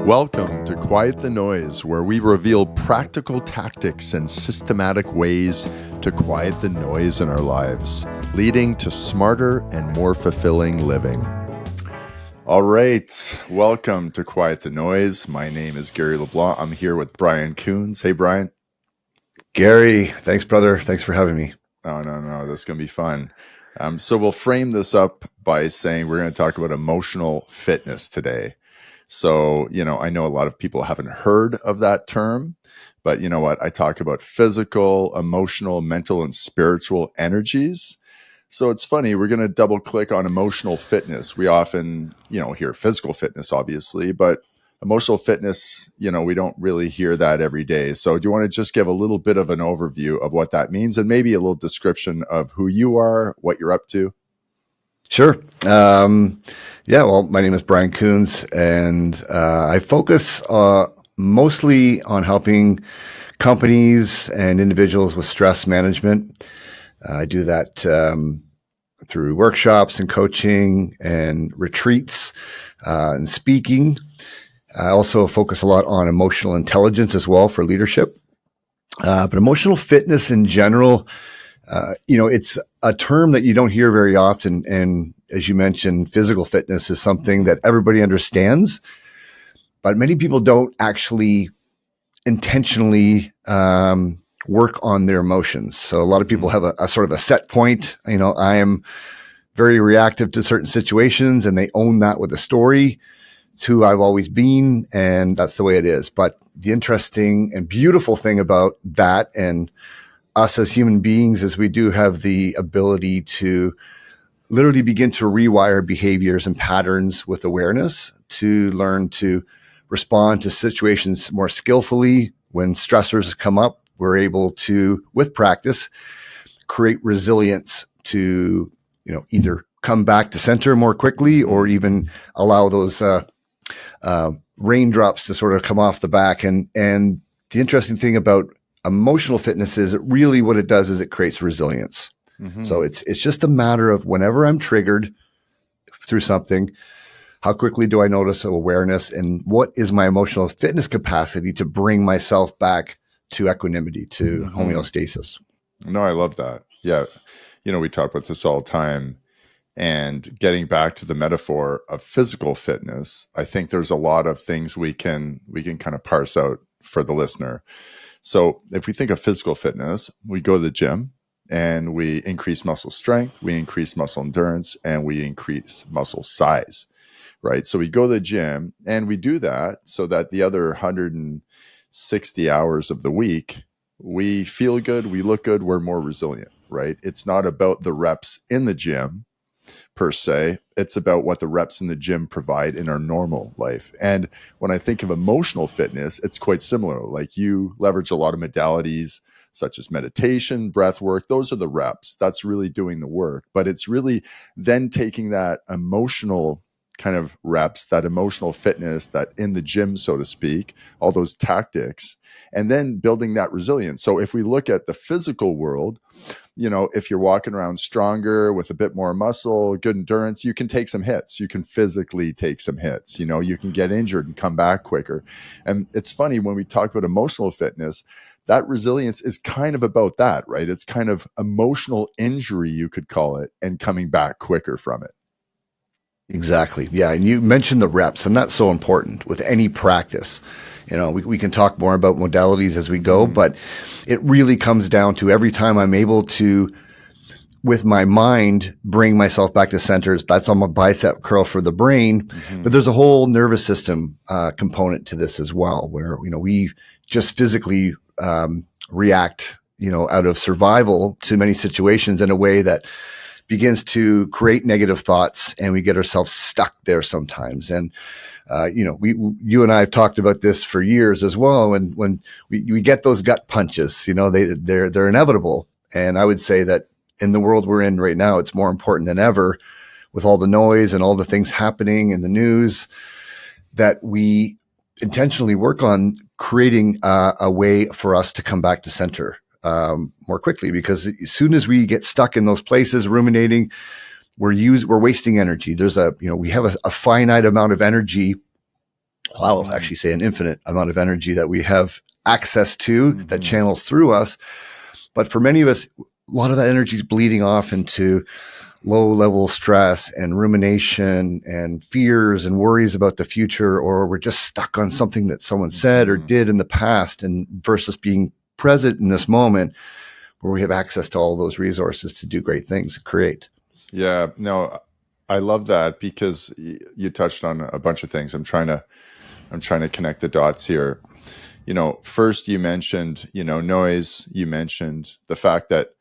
Welcome to Quiet the Noise, where we reveal practical tactics and systematic ways to quiet the noise in our lives, leading to smarter and more fulfilling living. All right, welcome to Quiet the Noise. My name is Gary LeBlanc. I'm here with Brian Coones. Hey, Brian. Gary, thanks, brother. Thanks for having me. Oh, no, this is going to be fun. So we'll frame this up by saying we're going to talk about emotional fitness today. So, I know a lot of people haven't heard of that term, but you know what? I talk about physical, emotional, mental, and spiritual energies. So it's funny, we're going to double click on emotional fitness. We often, hear physical fitness, obviously, but emotional fitness, we don't really hear that every day. So do you want to just give a little bit of an overview of what that means and maybe a little description of who you are, what you're up to? Sure. Well, my name is Brian Coones, and I focus mostly on helping companies and individuals with stress management. I do that through workshops and coaching and retreats and speaking. I also focus a lot on emotional intelligence as well for leadership. But emotional fitness in general, it's a term that you don't hear very often. And as you mentioned, physical fitness is something that everybody understands, but many people don't actually intentionally work on their emotions. So a lot of people have a sort of a set point. I am very reactive to certain situations, and they own that with a story. It's who I've always been, and that's the way it is. But the interesting and beautiful thing about that and us as human beings is we do have the ability to literally begin to rewire behaviors and patterns with awareness to learn to respond to situations more skillfully. When stressors come up, we're able to, with practice, create resilience to, either come back to center more quickly or even allow those raindrops to sort of come off the back. And the interesting thing about emotional fitness is what it does is it creates resilience. Mm-hmm. So it's just a matter of whenever I'm triggered through something, how quickly do I notice awareness, and what is my emotional fitness capacity to bring myself back to equanimity, to homeostasis. No, I love that. Yeah. We talk about this all the time. And getting back to the metaphor of physical fitness, I think there's a lot of things we can kind of parse out for the listener. So if we think of physical fitness, we go to the gym and we increase muscle strength, we increase muscle endurance, and we increase muscle size, right? So we go to the gym and we do that so that the other 160 hours of the week, we feel good, we look good, we're more resilient, right? It's not about the reps in the gym per se. It's about what the reps in the gym provide in our normal life. And when I think of emotional fitness, it's quite similar. Like you leverage a lot of modalities such as meditation, breath work. Those are the reps. That's really doing the work. But it's really then taking that emotional kind of reps, that emotional fitness, that in the gym, so to speak, all those tactics, and then building that resilience. So if we look at the physical world, if you're walking around stronger with a bit more muscle, good endurance, you can take some hits. You can physically take some hits. You can get injured and come back quicker. And it's funny when we talk about emotional fitness, that resilience is kind of about that, right? It's kind of emotional injury, you could call it, and coming back quicker from it. Exactly. Yeah. And you mentioned the reps, and that's so important with any practice. We can talk more about modalities as we go, but it really comes down to every time I'm able to, with my mind, bring myself back to centers. That's on my bicep curl for the brain, but there's a whole nervous system component to this as well, where, we just physically react, out of survival to many situations in a way that begins to create negative thoughts, and we get ourselves stuck there sometimes. And, you and I have talked about this for years as well. And when we get those gut punches, they're inevitable. And I would say that in the world we're in right now, it's more important than ever, with all the noise and all the things happening in the news, that we intentionally work on creating a way for us to come back to center more quickly, because as soon as we get stuck in those places ruminating, we're wasting energy. We have a finite amount of energy I'll actually say an infinite amount of energy that we have access to that Mm-hmm. channels through us. But for many of us, a lot of that energy is bleeding off into low level stress and rumination and fears and worries about the future, or we're just stuck on something that someone said or Mm-hmm. did in the past, and versus being present in this moment where we have access to all those resources to do great things and create. Yeah, no, I love that because you touched on a bunch of things. I'm trying to connect the dots here. First you mentioned, noise. You mentioned the fact that,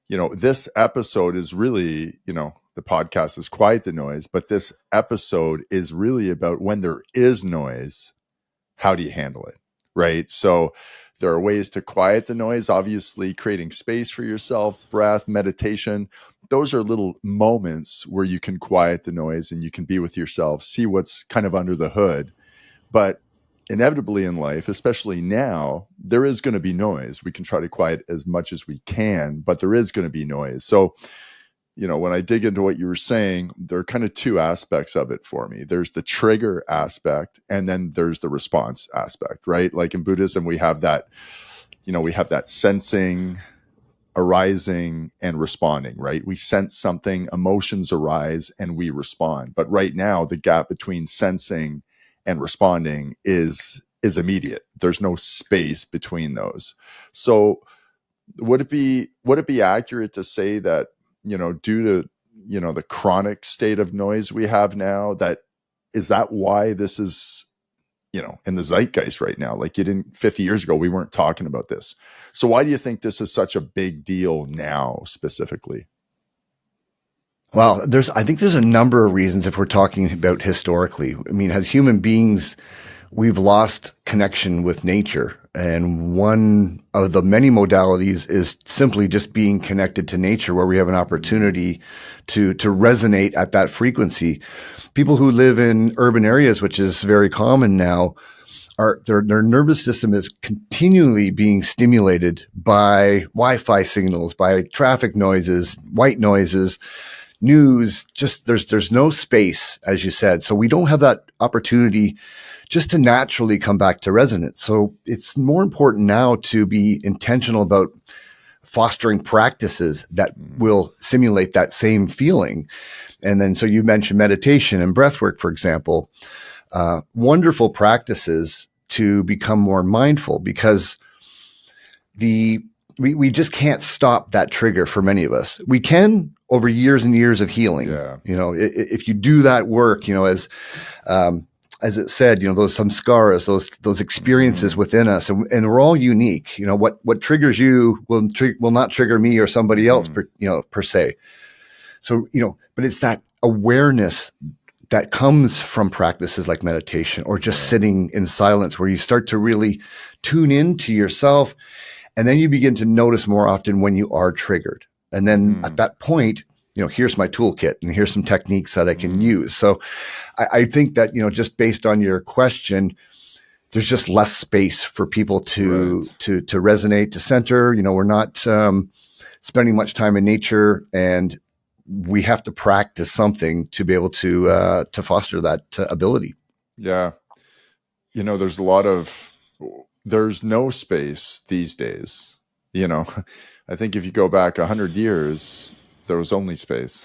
this episode is really, the podcast is Quiet the Noise, but this episode is really about when there is noise, how do you handle it? Right. So there are ways to quiet the noise, obviously creating space for yourself, breath, meditation. Those are little moments where you can quiet the noise and you can be with yourself, see what's kind of under the hood. But inevitably in life, especially now, there is going to be noise. We can try to quiet as much as we can, but there is going to be noise. So when I dig into what you were saying, there are kind of two aspects of it for me. There's the trigger aspect, and then there's the response aspect, right? Like in Buddhism, we have that sensing, arising, and responding, right? We sense something, emotions arise, and we respond. But right now, the gap between sensing and responding is immediate. There's no space between those. So would it be accurate to say that due to the chronic state of noise we have now, that why this is in the zeitgeist right now? Like, you didn't 50 years ago, we weren't talking about this. So why do you think this is such a big deal now specifically? Well, I think there's a number of reasons if we're talking about historically. I mean, as human beings, we've lost connection with nature. And one of the many modalities is simply just being connected to nature, where we have an opportunity to resonate at that frequency. People who live in urban areas, which is very common now, their nervous system is continually being stimulated by Wi-Fi signals, by traffic noises, white noises, news. Just there's no space, as you said. So we don't have that opportunity just to naturally come back to resonance. So it's more important now to be intentional about fostering practices that will simulate that same feeling. And then, so you mentioned meditation and breathwork, for example, wonderful practices to become more mindful, because we just can't stop that trigger for many of us. We can over years and years of healing. Yeah. If you do that work, as it said, those samskaras, those experiences within us, and we're all unique. What triggers you will not trigger me or somebody else, per se. So, but it's that awareness that comes from practices like meditation or just sitting in silence, where you start to really tune into yourself. And then you begin to notice more often when you are triggered. And then at that point, here's my toolkit and here's some techniques that I can use. So I think that, just based on your question, there's just less space for people to Right. to resonate, to center. We're not spending much time in nature, and we have to practice something to be able to foster that ability. Yeah. There's no space these days. You know, I think if you go back 100 years, there was only space.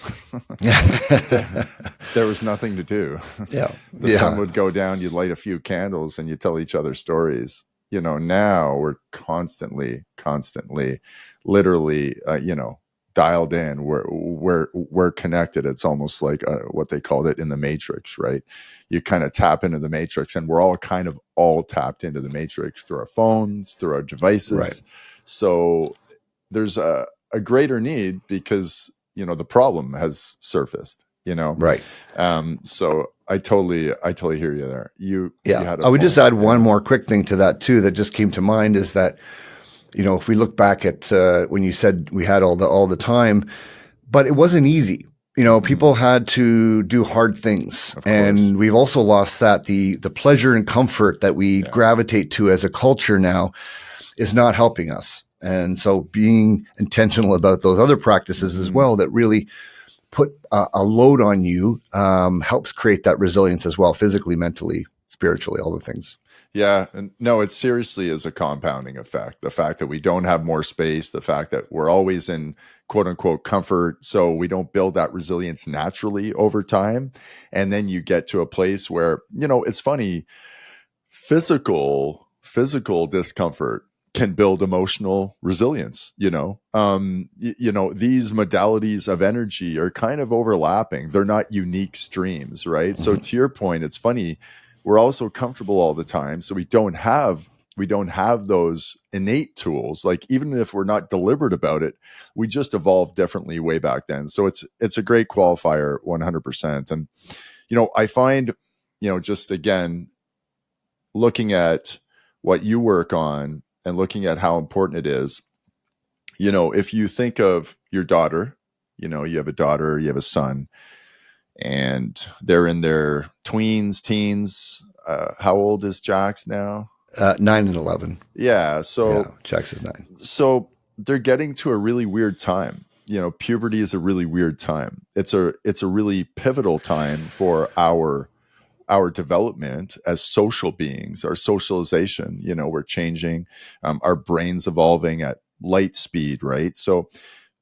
There was nothing to do. Yeah. The sun Yeah. would go down, you'd light a few candles and you tell each other stories. Now we're constantly, literally, dialed in. We're connected. It's almost like what they called it in the Matrix, right? You kind of tap into the Matrix, and we're all kind of all tapped into the Matrix through our phones, through our Right. devices. So there's a greater need because the problem has surfaced. Right. So I totally hear you there. You Yeah. had a I would just point. add one Yeah. more quick thing to that too, that just came to mind, is that, if we look back at when you said we had all the time, but it wasn't easy. People had to do hard things, Of course. and we've also lost that the pleasure and comfort that we Yeah. gravitate to as a culture now is not helping us. And so being intentional about those other practices as well that really put a load on you helps create that resilience as well, physically, mentally. spiritually, all the things. Yeah, and no, it seriously is a compounding effect. The fact that we don't have more space, the fact that we're always in quote unquote comfort, so we don't build that resilience naturally over time. And then you get to a place where, it's funny, physical discomfort can build emotional resilience. These modalities of energy are kind of overlapping. They're not unique streams, right? So Mm-hmm. to your point, it's funny, we're also comfortable all the time, so we don't have those innate tools. Like, even if we're not deliberate about it, we just evolved differently way back then. So it's a great qualifier, 100%. And I find, just again, looking at what you work on and looking at how important it is, if you think of your daughter, you have a daughter, you have a son, and they're in their tweens, teens. How old is Jax now? 9 and 11. Yeah. Yeah, So, Jax is 9. so they're getting to a really weird time. Puberty is a really weird time. It's a really pivotal time for our development as social beings, our socialization. We're changing, our brains evolving at light speed, right? So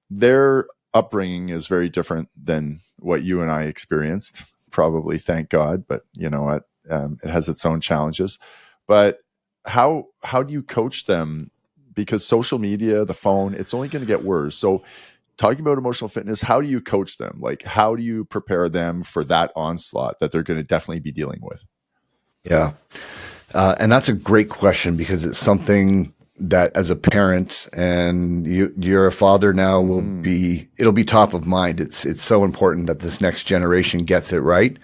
their upbringing is very different than what you and I experienced, probably, thank God. But you know what? It has its own challenges. But how do you coach them? Because social media, the phone, it's only going to get worse. So talking about emotional fitness, how do you coach them? Like, how do you prepare them for that onslaught that they're going to definitely be dealing with? Yeah. And that's a great question because it's something that as a parent and you're a father now Mm-hmm. it'll be top of mind. It's so important that this next generation gets it right.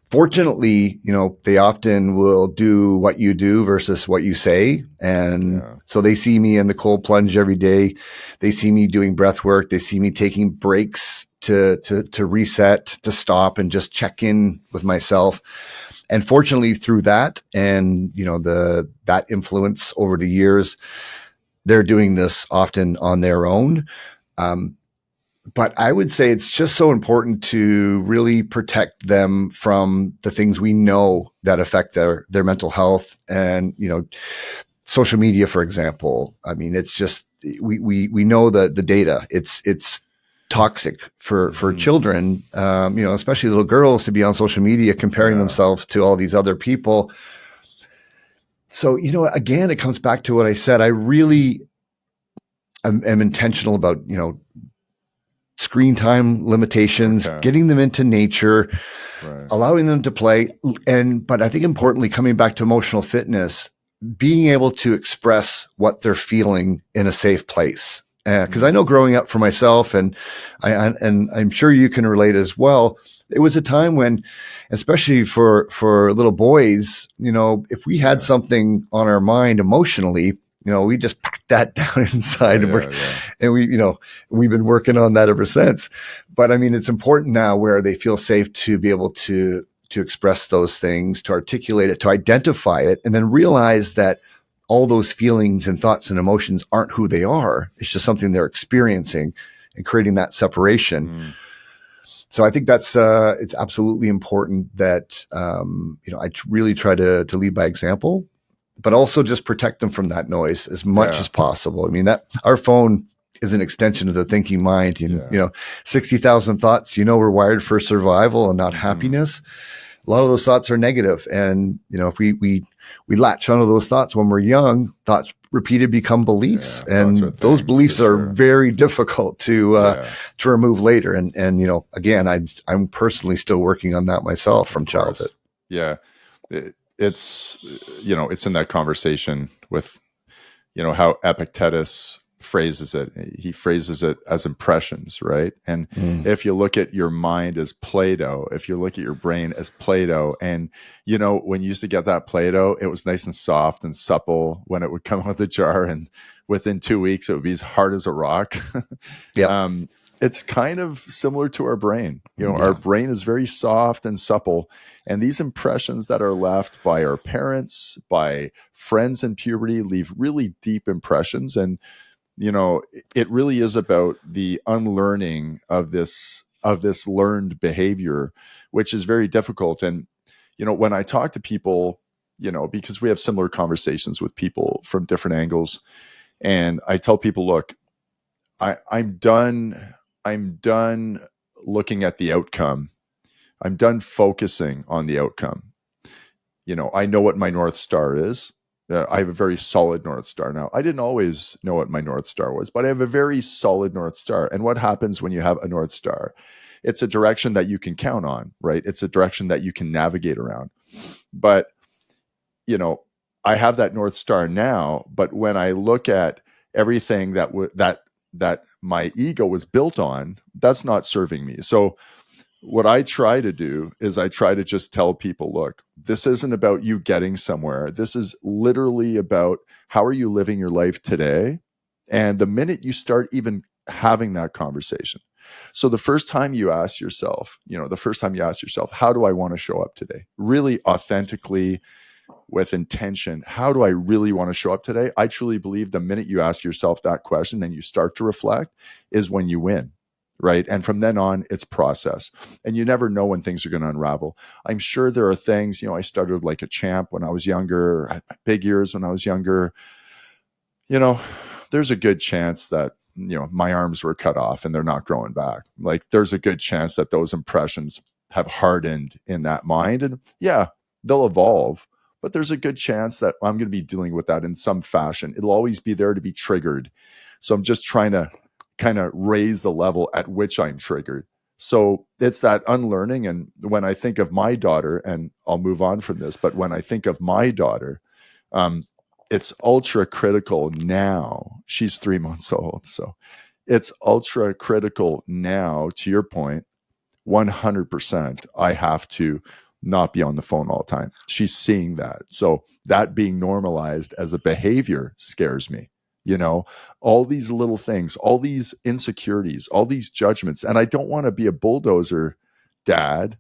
Fortunately, they often will do what you do versus what you say. And Yeah. so they see me in the cold plunge every day. They see me doing breath work. They see me taking breaks to reset, to stop and just check in with myself. And fortunately through that and, that influence over the years, they're doing this often on their own. Um, but I would say it's just so important to really protect them from the things we know that affect their mental health and, social media, for example. I mean, it's just, we know the data. It's toxic for Mm-hmm. children, especially little girls to be on social media comparing Yeah. themselves to all these other people. So, again, it comes back to what I said. I really am intentional about, screen time limitations, Okay. getting them into nature, Right. allowing them to play. But I think importantly, coming back to emotional fitness, being able to express what they're feeling in a safe place. Because I Mm. know growing up for myself, and I'm sure you can relate as well. It was a time when, especially for little boys, if we had Yeah. something on our mind emotionally, we just packed that down Yeah. inside, Yeah. Yeah. and we've been working on that ever since. But I mean, it's important now where they feel safe to be able to express those things, to articulate it, to identify it, and then realize that all those feelings and thoughts and emotions aren't who they are. It's just something they're experiencing and creating that separation. Mm. So I think that's it's absolutely important that I really try to lead by example, but also just protect them from that noise as much Yeah. as possible. I mean, that our phone is an extension of the thinking mind, and Yeah. 60,000 thoughts. We're wired for survival and not Mm-hmm. happiness. A lot of those thoughts are negative, and if we latch onto those thoughts when we're young, thoughts repeated become beliefs, Yeah. Thoughts are and those things for beliefs are sure. very difficult Yeah. to remove later. And again, I'm personally still working on that myself Of from childhood. course. Yeah. It's in that conversation with, how Epictetus phrases it. He phrases it as impressions, right? And Mm. if you look at your mind as Play-Doh, if you look at your brain as Play-Doh, and when you used to get that Play-Doh, it was nice and soft and supple when it would come out of the jar, and within 2 weeks it would be as hard as a rock. Yep. um, it's kind of similar to our brain. Our Yeah. brain is very soft and supple, and these impressions that are left by our parents, by friends in puberty, leave really deep impressions. And it really is about the unlearning of this learned behavior, which is very difficult. And when I talk to people, because we have similar conversations with people from different angles, and I tell people, look, I'm done. I'm done looking at the outcome. I'm done focusing on the outcome. I know what my North Star is. I have a very solid North Star now. I didn't always know what my North Star was, but I have a very solid North Star. And what happens when you have a North Star? It's a direction that you can count on, right? It's a direction that you can navigate around. But, I have that North Star now, but when I look at everything that my ego was built on, that's not serving me. So what I try to do is I try to just tell people, look, this isn't about you getting somewhere. This is literally about how are you living your life today? And the minute you start even having that conversation. So the first time you ask yourself, how do I want to show up today? Really authentically, with intention, how do I really want to show up today? I truly believe the minute you ask yourself that question and you start to reflect is when you win. Right. And from then on, it's process. And you never know when things are going to unravel. I'm sure there are things, I started like a champ when I was younger, I had my big years when I was younger. There's a good chance that, my arms were cut off and they're not growing back. Like there's a good chance that those impressions have hardened in that mind. And yeah, they'll evolve, but there's a good chance that I'm going to be dealing with that in some fashion. It'll always be there to be triggered. So I'm just trying to kind of raise the level at which I'm triggered. So it's that unlearning. And when I think of my daughter, and I'll move on from this, but when I think of my daughter, it's ultra critical now. She's 3 months old. So it's ultra critical now, to your point, 100%. I have to not be on the phone all the time. She's seeing that. So that being normalized as a behavior scares me. All these little things, all these insecurities, all these judgments. And I don't want to be a bulldozer dad,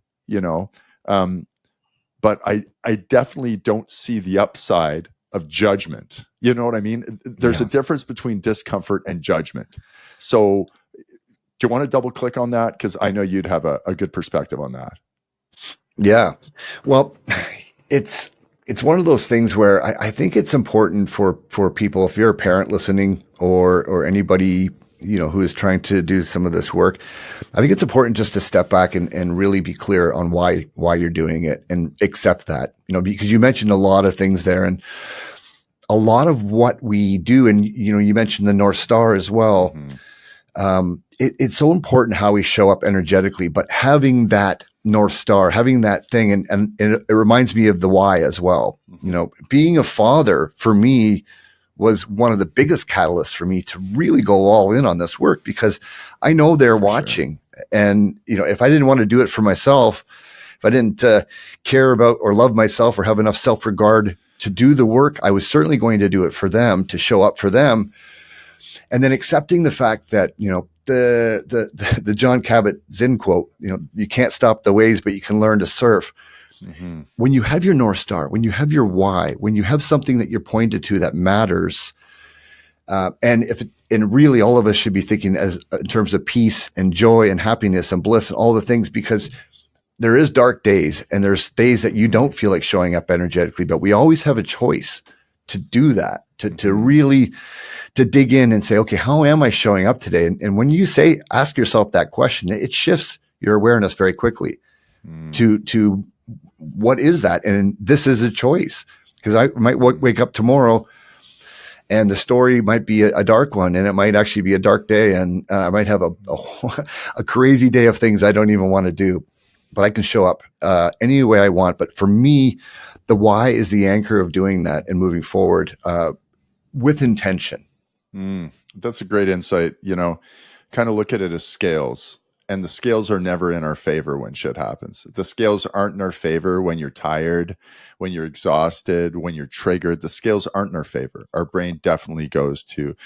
but I definitely don't see the upside of judgment. You know what I mean? There's a difference between discomfort and judgment. So do you want to double click on that? Because I know you'd have a good perspective on that. Yeah. Well, it's one of those things where I think it's important for people, if you're a parent listening or anybody, who is trying to do some of this work, I think it's important just to step back and really be clear on why you're doing it and accept that, because you mentioned a lot of things there, and a lot of what we do, and, you mentioned the North Star as well. Mm-hmm. It's so important how we show up energetically, but having that North Star, having that thing, and it reminds me of the why as well. Being a father for me was one of the biggest catalysts for me to really go all in on this work, because I know they're watching. Sure. And, if I didn't want to do it for myself, if I didn't care about or love myself or have enough self-regard to do the work, I was certainly going to do it for them, to show up for them. And then accepting the fact that, the John Kabat-Zinn quote, you can't stop the waves, but you can learn to surf. Mm-hmm. When you have your North Star, when you have your why, when you have something that you're pointed to that matters, and really all of us should be thinking in terms of peace and joy and happiness and bliss and all the things, because there is dark days and there's days that you don't feel like showing up energetically, but we always have a choice to do that, to really to dig in and say, okay, how am I showing up today? And when you ask yourself that question, it shifts your awareness very quickly to what is that? And this is a choice, because I might wake up tomorrow and the story might be a dark one, and it might actually be a dark day, and I might have a crazy day of things I don't even want to do, but I can show up any way I want. But for me, the why is the anchor of doing that and moving forward with intention. That's a great insight. Kind of look at it as scales, and the scales are never in our favor when shit happens. The scales aren't in our favor when you're tired, when you're exhausted, when you're triggered. The scales aren't in our favor. Our brain definitely goes to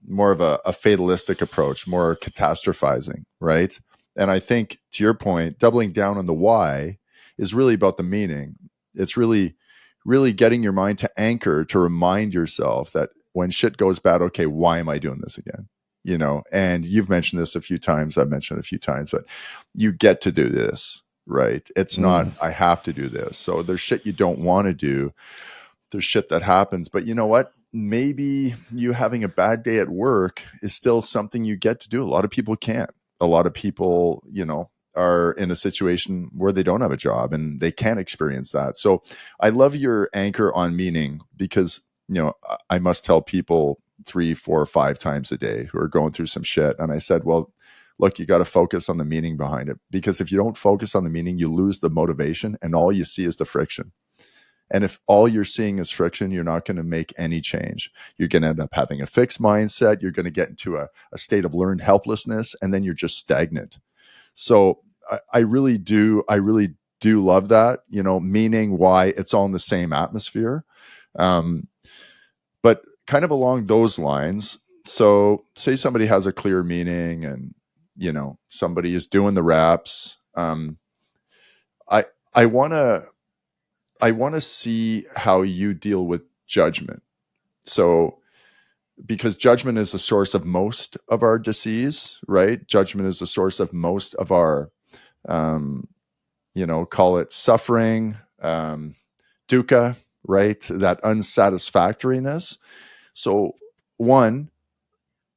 more of a fatalistic approach, more catastrophizing, right? And I think, to your point, doubling down on the why is really about the meaning. It's really, really getting your mind to anchor, to remind yourself that when shit goes bad, okay, why am I doing this again? And you've mentioned this a few times. I've mentioned it a few times, but you get to do this. right? It's not, Mm. I have to do this. So there's shit you don't want to do. There's shit that happens. But you know what? Maybe you having a bad day at work is still something you get to do. A lot of people can't. A lot of people, are in a situation where they don't have a job and they can't experience that. So I love your anchor on meaning, because, I must tell people 3, 4, 5 times a day who are going through some shit. And I said, well, look, you got to focus on the meaning behind it, because if you don't focus on the meaning, you lose the motivation and all you see is the friction. And if all you're seeing is friction, you're not going to make any change. You're going to end up having a fixed mindset. You're going to get into a state of learned helplessness, and then you're just stagnant. So I really do love that, meaning why it's all in the same atmosphere. But kind of along those lines, so say somebody has a clear meaning and, somebody is doing the reps. I, I want to, I want to see how you deal with judgment. So, because judgment is the source of most of our disease, right? Judgment is the source of most of our, call it suffering, dukkha, right? That unsatisfactoriness. So, one,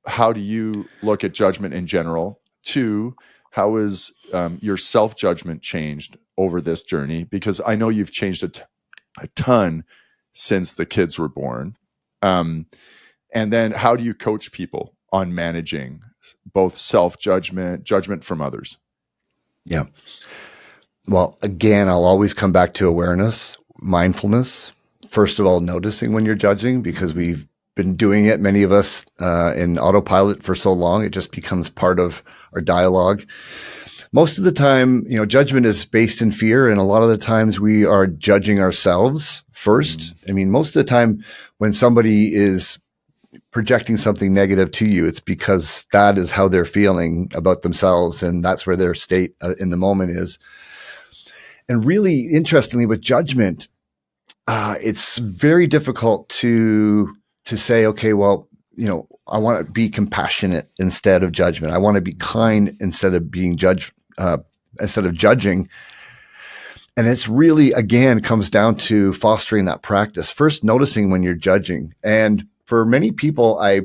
how do you look at judgment in general? Two, how is your self judgment changed over this journey? Because I know you've changed a ton since the kids were born. And then how do you coach people on managing both self-judgment, judgment from others? Yeah. Well, again, I'll always come back to awareness, mindfulness. First of all, noticing when you're judging, because we've been doing it, many of us, in autopilot for so long, it just becomes part of our dialogue. Most of the time, judgment is based in fear. And a lot of the times we are judging ourselves first. I mean, most of the time when somebody is projecting something negative to you, it's because that is how they're feeling about themselves. And that's where their state in the moment is. And really interestingly, with judgment, it's very difficult to say, okay, well, I want to be compassionate instead of judgment. I want to be kind instead of being instead of judging. And it's really, again, comes down to fostering that practice. First, noticing when you're judging. And for many people, I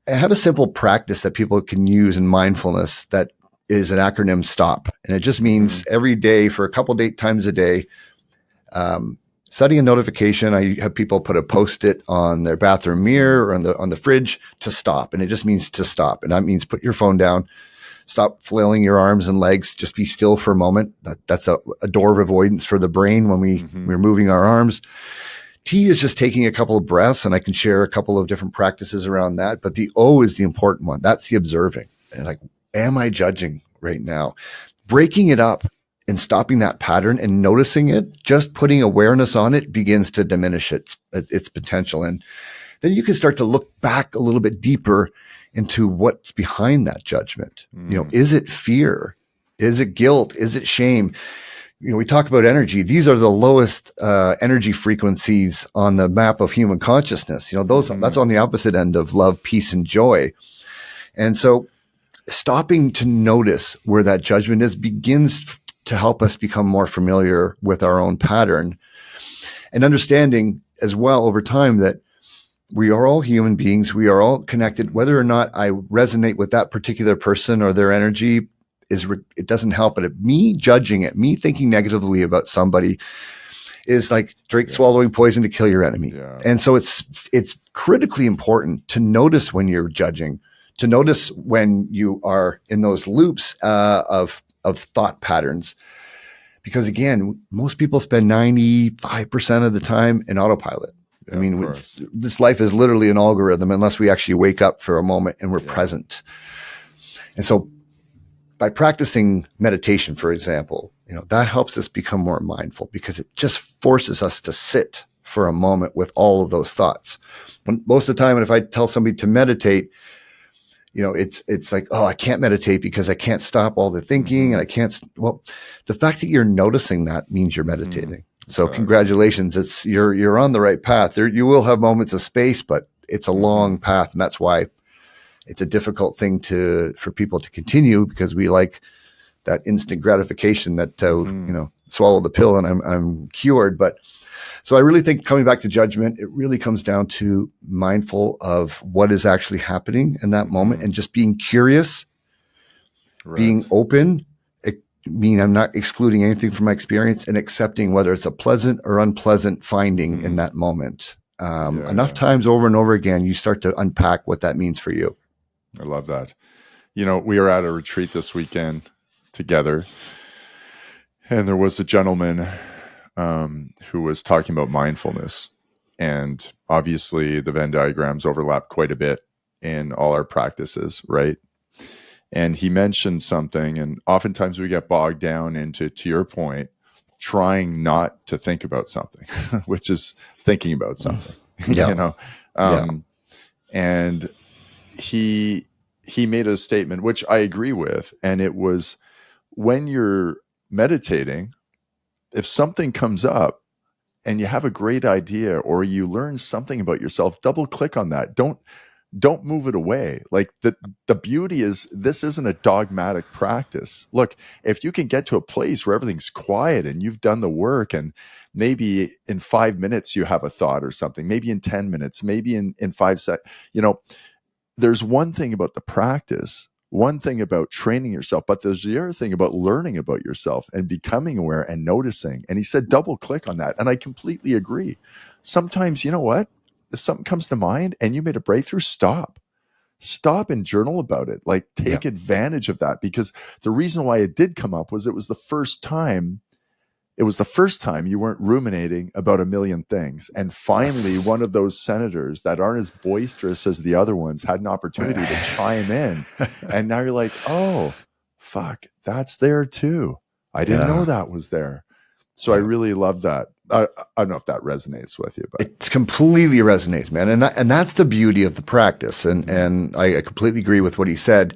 have a simple practice that people can use in mindfulness that is an acronym STOP. And it just means every day for a couple of times a day, setting a notification. I have people put a Post-it on their bathroom mirror or on the fridge to stop. And it just means to stop. And that means put your phone down, stop flailing your arms and legs, just be still for a moment. That's a door of avoidance for the brain when we're moving our arms. T is just taking a couple of breaths, and I can share a couple of different practices around that. But the O is the important one. That's the observing. And like, am I judging right now? Breaking it up and stopping that pattern and noticing it, just putting awareness on it begins to diminish its potential. And then you can start to look back a little bit deeper into what's behind that judgment. Is it fear? Is it guilt? Is it shame? We talk about energy. These are the lowest energy frequencies on the map of human consciousness. That's on the opposite end of love, peace, and joy. And so stopping to notice where that judgment is begins to help us become more familiar with our own pattern, and understanding as well over time that we are all human beings. We are all connected. Whether or not I resonate with that particular person or their energy, it doesn't help. But me judging it, me thinking negatively about somebody, is like swallowing poison to kill your enemy. Yeah. And so it's critically important to notice when you're judging, to notice when you are in those loops of thought patterns. Because again, most people spend 95% of the time in autopilot. Yeah, I mean, this life is literally an algorithm unless we actually wake up for a moment and we're present. And so by practicing meditation, for example, that helps us become more mindful, because it just forces us to sit for a moment with all of those thoughts. Most of the time, if I tell somebody to meditate, it's like, oh, I can't meditate because I can't stop all the thinking and I can't. Well, the fact that you're noticing that means you're meditating. So congratulations. You're on the right path. You will have moments of space, but it's a long path. And that's why it's a difficult thing for people to continue, because we like that instant gratification that Mm-hmm. swallow the pill and I'm cured. But so I really think coming back to judgment, it really comes down to mindful of what is actually happening in that moment Mm-hmm. and just being curious, being Right. open. Mean I'm not excluding anything from my experience and accepting whether it's a pleasant or unpleasant finding in Mm-hmm. that moment. Yeah, Enough yeah. times over and over again, you start to unpack what that means for you. I love that. We were at a retreat this weekend together, and there was a gentleman who was talking about mindfulness. And obviously, the Venn diagrams overlap quite a bit in all our practices, right? And he mentioned something, and oftentimes we get bogged down into, to your point, trying not to think about something, which is thinking about something, Yeah. you know. Yeah. Um, and he he made a statement which I agree with, and it was, when you're meditating, if something comes up and you have a great idea or you learn something about yourself, double click on that. Don't move it away. Like, the beauty is, this isn't a dogmatic practice. Look, if you can get to a place where everything's quiet and you've done the work, and maybe in 5 minutes you have a thought or something, maybe in 10 minutes, maybe in 5 seconds, there's one thing about the practice, one thing about training yourself, but there's the other thing about learning about yourself and becoming aware and noticing. And he said, double click on that. And I completely agree. Sometimes, you know what? If something comes to mind and you made a breakthrough, stop and journal about it. Like, Yeah. take advantage of that, because the reason why it did come up was it was the first time you weren't ruminating about a million things. And finally, Yes. one of those senators that aren't as boisterous as the other ones had an opportunity to chime in. And now you're like, oh, fuck, that's there too. I didn't know Yeah. that was there. So I Yeah. really love that. I don't know if that resonates with you, but It completely resonates, man, and that's the beauty of the practice. And mm-hmm, and I completely agree with what he said.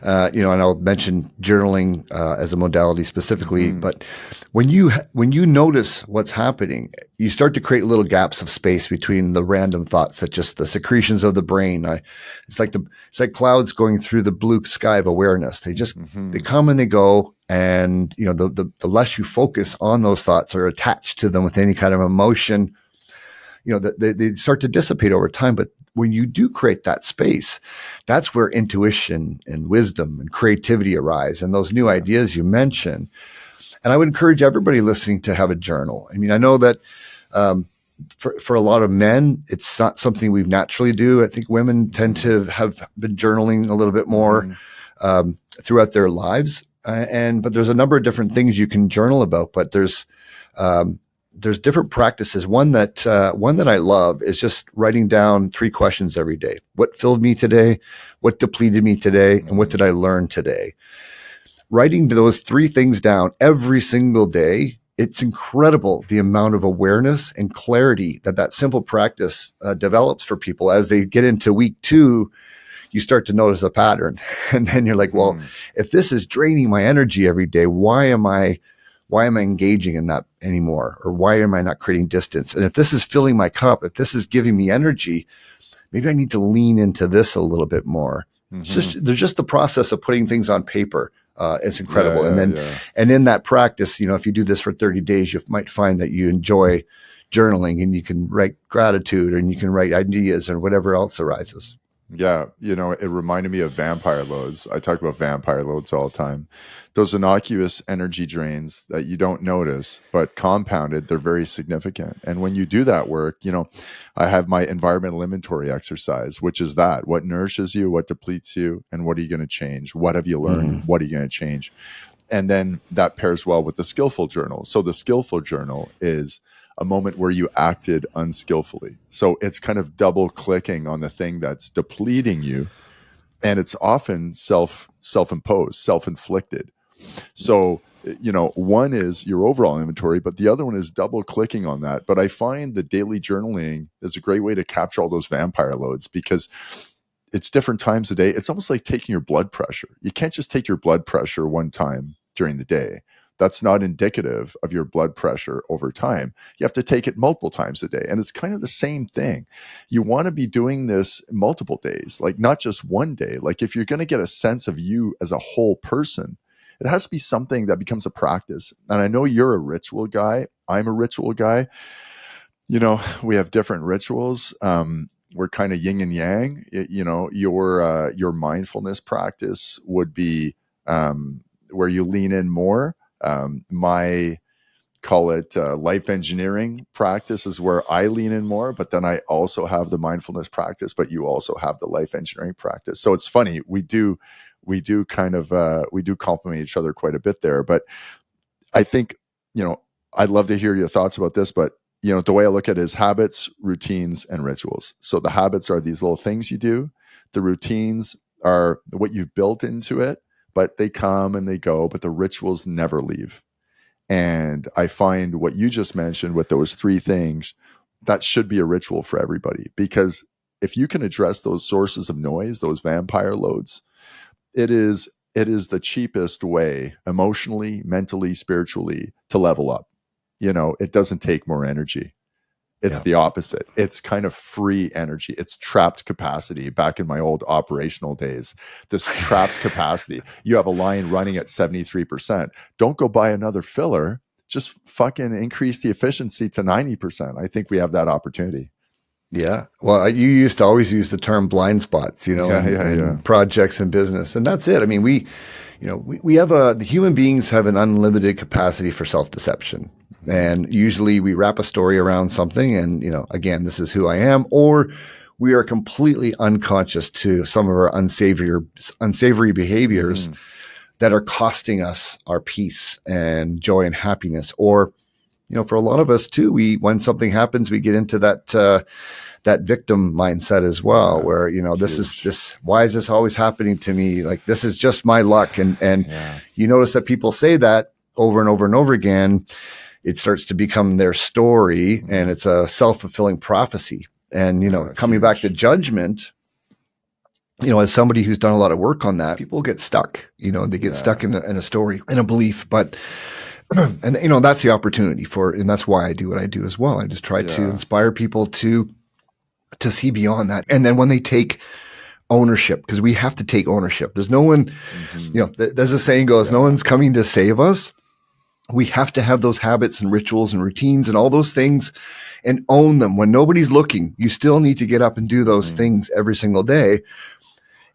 And I'll mention journaling as a modality specifically. mm-hmm, But when you notice what's happening, you start to create little gaps of space between the random thoughts that just the secretions of the brain. It's like clouds going through the blue sky of awareness. They mm-hmm, come and they go, and the less you focus on those thoughts or attach to them with any kind of emotion, they start to dissipate over time. But when you do create that space, that's where intuition and wisdom and creativity arise, and those new yeah, ideas you mention. And I would encourage everybody listening to have a journal. I mean, I know that um, for a lot of men, it's not something we naturally do. I think women tend mm-hmm, to have been journaling a little bit more mm-hmm, throughout their lives. But there's a number of different things you can journal about. But um, there's different practices. One that I love is just writing down 3 questions every day. What filled me today? What depleted me today? And what mm-hmm, did I learn today? Writing those 3 things down every single day, it's incredible the amount of awareness and clarity that simple practice develops for people. As they get into week 2, you start to notice a pattern. And then you're like, well, mm-hmm. if this is draining my energy every day, why am I engaging in that anymore? Or why am I not creating distance? And if this is filling my cup, if this is giving me energy, maybe I need to lean into this a little bit more. Mm-hmm. There's just the process of putting things on paper. It's Yeah, incredible. And yeah, then, yeah. and in that practice, if you do this for 30 days, you might find that you enjoy journaling, and you can write gratitude, and you can write ideas and whatever else arises. Yeah, it reminded me of vampire loads. I talk about vampire loads all the time. Those innocuous energy drains that you don't notice, but compounded, they're very significant. And when you do that work, I have my environmental inventory exercise, which is that: what nourishes you, what depletes you, and what are you going to change? What have you learned, and Mm-hmm. what are you going to change? And then that pairs well with the skillful journal. So the skillful journal is a moment where you acted unskillfully. So it's kind of double clicking on the thing that's depleting you, and it's often self-imposed, self-inflicted. So one is your overall inventory, but the other one is double clicking on that. But I find the daily journaling is a great way to capture all those vampire loads, because it's different times a day. It's almost like taking your blood pressure. You can't just take your blood pressure one time during the day. That's not indicative of your blood pressure over time. You have to take it multiple times a day. And it's kind of the same thing. You want to be doing this multiple days, like not just one day. Like, if you're going to get a sense of you as a whole person, It has to be something that becomes a practice. And I know you're a ritual guy. I'm a ritual guy. We have different rituals. We're kind of yin and yang. Your mindfulness practice would be where you lean in more. My call it life engineering practice is where I lean in more, but then I also have the mindfulness practice, but you also have the life engineering practice. So it's funny. We do complement each other quite a bit there, but I think, I'd love to hear your thoughts about this, but the way I look at it is habits, routines, and rituals. So the habits are these little things you do. The routines are what you've built into it, but they come and they go, but the rituals never leave. And I find what you just mentioned with those three things, that should be a ritual for everybody. Because if you can address those sources of noise, those vampire loads, it is the cheapest way emotionally, mentally, spiritually to level up. It doesn't take more energy. It's Yeah. the opposite. It's kind of free energy. It's trapped capacity. Back in my old operational days, this trapped capacity. You have a line running at 73%. Don't go buy another filler. Just fucking increase the efficiency to 90%. I think we have that opportunity. Yeah. Well, you used to always use the term blind spots, Yeah. and projects in business. And that's it. I mean, we have the human beings have an unlimited capacity for self-deception. And usually we wrap a story around something and, again, this is who I am, or we are completely unconscious to some of our unsavory behaviors that are costing us our peace and joy and happiness. Or, for a lot of us too, when something happens, we get into that victim mindset as well, where, why is this always happening to me? Like, this is just my luck. And you notice that people say that over and over and over again. It starts to become their story, and it's a self-fulfilling prophecy. And, coming back to judgment, as somebody who's done a lot of work on that, people get stuck, they get stuck in a story and a belief, but and that's the opportunity and that's why I do what I do as well. I just try to inspire people to see beyond that. And then when they take ownership, because we have to take ownership. There's no one, there's a saying goes, no one's coming to save us. We have to have those habits and rituals and routines and all those things and own them. When nobody's looking, you still need to get up and do those things every single day.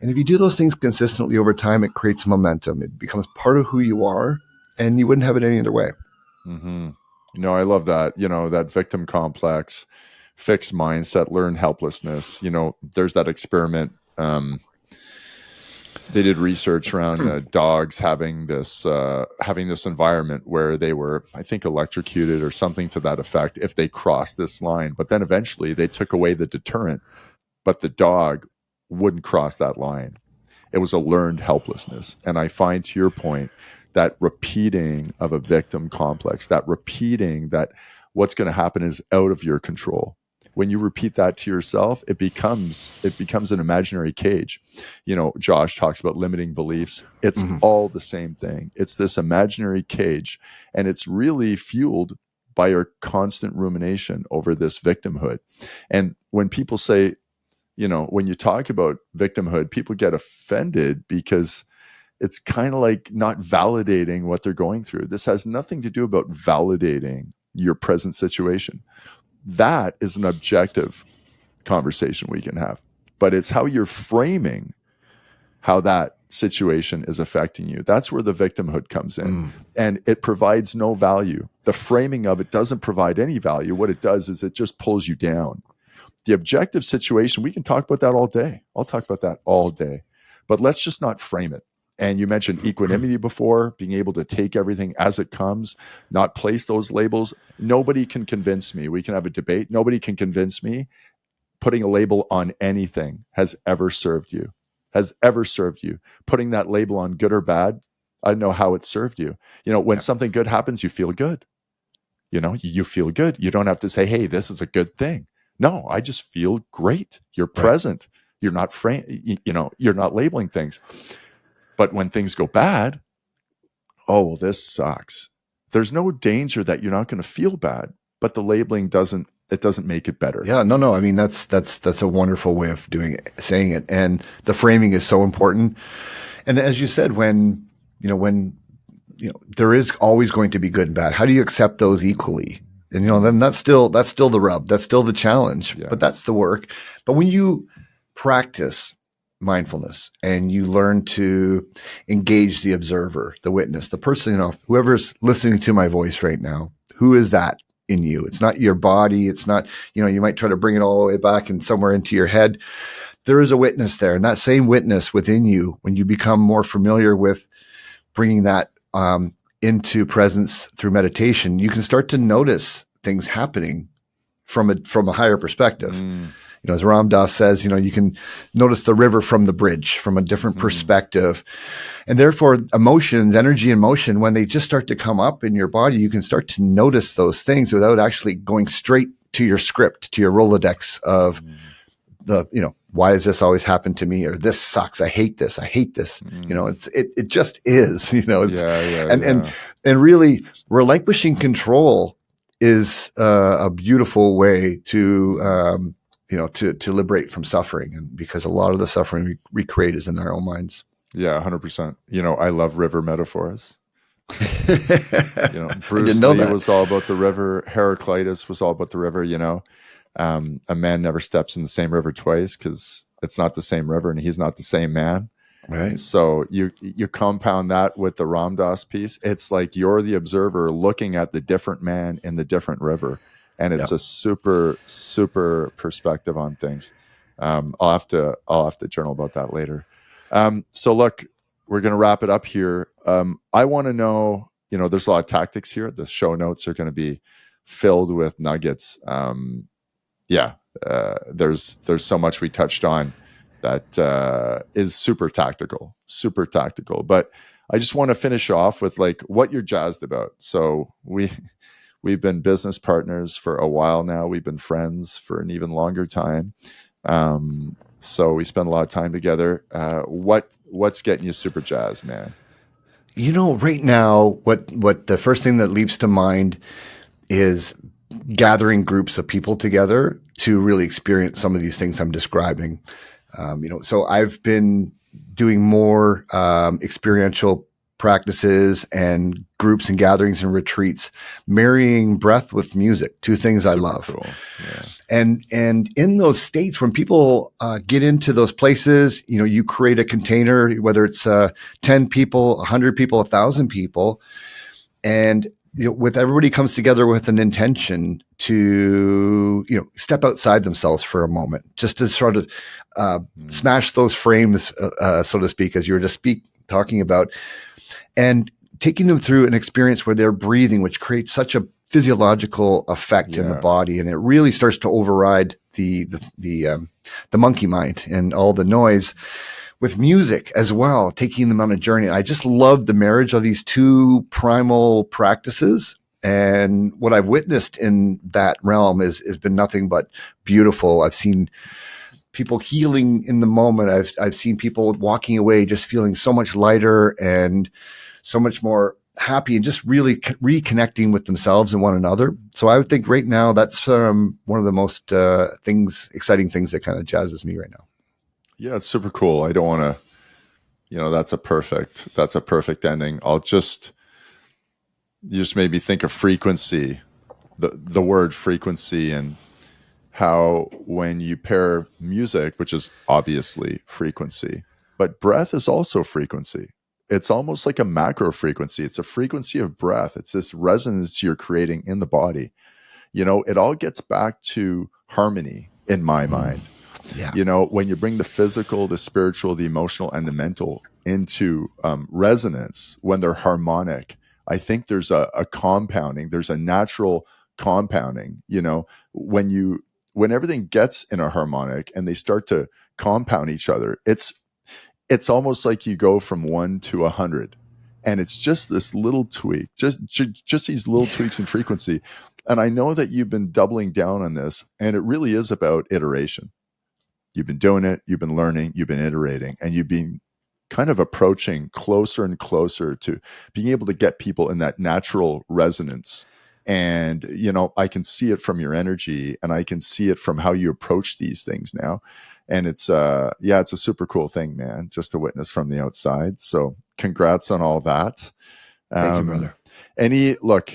And if you do those things consistently over time, it creates momentum. It becomes part of who you are, and you wouldn't have it any other way. I love that, that victim complex, fixed mindset, learned helplessness. There's that experiment. They did research around dogs having this environment where they were, I think, electrocuted or something to that effect if they crossed this line. But then eventually they took away the deterrent, but the dog wouldn't cross that line. It was a learned helplessness. And I find, to your point, that repeating of a victim complex, that repeating that what's going to happen is out of your control. When you repeat that to yourself, it becomes an imaginary cage. Josh talks about limiting beliefs. It's all the same thing. It's this imaginary cage, and it's really fueled by your constant rumination over this victimhood. And when people say, when you talk about victimhood, people get offended because it's kind of like not validating what they're going through. This has nothing to do about validating your present situation. That is an objective conversation we can have, but it's how you're framing how that situation is affecting you. That's where the victimhood comes in, and it provides no value. The framing of it doesn't provide any value. What it does is it just pulls you down. The objective situation, we can talk about that all day. I'll talk about that all day, but let's just not frame it. And you mentioned equanimity before, being able to take everything as it comes, not place those labels. Nobody can convince me. We can have a debate. Nobody can convince me putting a label on anything has ever served you. Putting that label on good or bad, I don't know how it served you. When something good happens, you feel good. You feel good. You don't have to say, hey, this is a good thing. No, I just feel great. You're present. You're not you're not labeling things. But when things go bad, oh, well, this sucks. There's no danger that you're not going to feel bad, but the labeling doesn't make it better. Yeah, no. I mean, that's a wonderful way of saying it. And the framing is so important. And as you said, when there is always going to be good and bad. How do you accept those equally? And then that's still the rub. That's still the challenge. Yeah. But that's the work. But when you practice mindfulness and you learn to engage the observer, the witness, the person, whoever's listening to my voice right now, who is that in you? It's not your body. It's not, you might try to bring it all the way back and somewhere into your head. There is a witness there. And that same witness within you, when you become more familiar with bringing that into presence through meditation, you can start to notice things happening from a higher perspective. As Ram Dass says, you can notice the river from the bridge from a different perspective. And therefore, emotions, energy and motion, when they just start to come up in your body, you can start to notice those things without actually going straight to your script, to your Rolodex of why does this always happen to me? Or this sucks. I hate this. I hate this. It just is, and really relinquishing control is a beautiful way to, to liberate from suffering. And because a lot of the suffering we create is in our own minds. Yeah, 100%. I love river metaphors. I Bruce didn't know Lee that. was all about the river. Heraclitus was all about the river. A man never steps in the same river twice because it's not the same river and he's not the same man. Right. So you compound that with the Ram Dass piece. It's like you're the observer looking at the different man in the different river, and it's a super perspective on things. I'll have to journal about that later. So look, we're going to wrap it up here. I want to know, there's a lot of tactics here. The show notes are going to be filled with nuggets. There's so much we touched on that is super tactical. But I just want to finish off with like what you're jazzed about. So we've been business partners for a while now. We've been friends for an even longer time. So we spend a lot of time together. What's getting you super jazzed, man? Right now, what the first thing that leaps to mind is gathering groups of people together to really experience some of these things I'm describing. So I've been doing more experiential practices and groups and gatherings and retreats, marrying breath with music, two things I love. Cool. Yeah. And in those states, when people get into those places, you create a container, whether it's 10 people, 100 people, 1,000 people, and with everybody comes together with an intention to step outside themselves for a moment, just to sort of smash those frames, so to speak, as you were just talking about, and taking them through an experience where they're breathing, which creates such a physiological effect in the body, and it really starts to override the monkey mind and all the noise. With music as well, taking them on a journey. I just love the marriage of these two primal practices. And what I've witnessed in that realm has been nothing but beautiful. I've seen people healing in the moment. I've seen people walking away just feeling so much lighter and so much more happy and just really reconnecting with themselves and one another. So I would think right now that's one of the most exciting things that kind of jazzes me right now. Yeah, it's super cool. I don't want to, that's a perfect ending. You just made me think of frequency, the word frequency, and how when you pair music, which is obviously frequency, but breath is also frequency. It's almost like a macro frequency. It's a frequency of breath. It's this resonance you're creating in the body. It all gets back to harmony in my mind. Yeah. When you bring the physical, the spiritual, the emotional, and the mental into resonance, when they're harmonic, I think there's a compounding. There's a natural compounding. When everything gets in a harmonic and they start to compound each other, it's almost like you go from 1 to 100, and it's just this little tweak, just these little tweaks in frequency. And I know that you've been doubling down on this, and it really is about iteration. You've been doing it, you've been learning, you've been iterating, and you've been kind of approaching closer and closer to being able to get people in that natural resonance. And, I can see it from your energy, and I can see it from how you approach these things now. And it's a super cool thing, man, just to witness from the outside. So congrats on all that. Thank you, Um, brother. any look,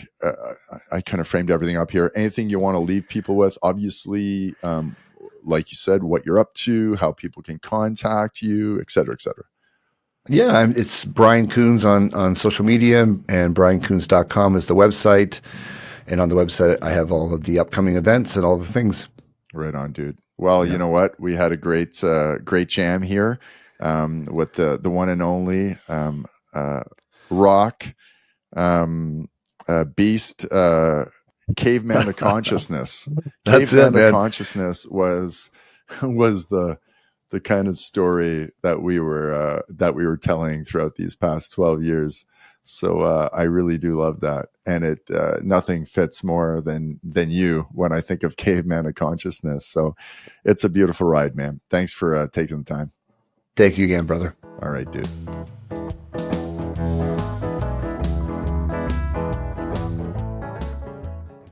I kind of framed everything up here. Anything you want to leave people with? Obviously, like you said, what you're up to, how people can contact you, et cetera, et cetera. Yeah, it's Brian Coones on social media, and briancoones.com is the website. And on the website, I have all of the upcoming events and all the things. Right on, dude. Well, you Yeah. know what? We had a great jam here with the one and only uh, Rock Beast Caveman of Consciousness. That's it, Caveman of man. Consciousness was was the kind of story that we were telling throughout these past 12 years. So I really do love that, and it nothing fits more than you when I think of Caveman of Consciousness. So it's a beautiful ride, man. Thanks for taking the time. Thank you again, brother. All right, dude.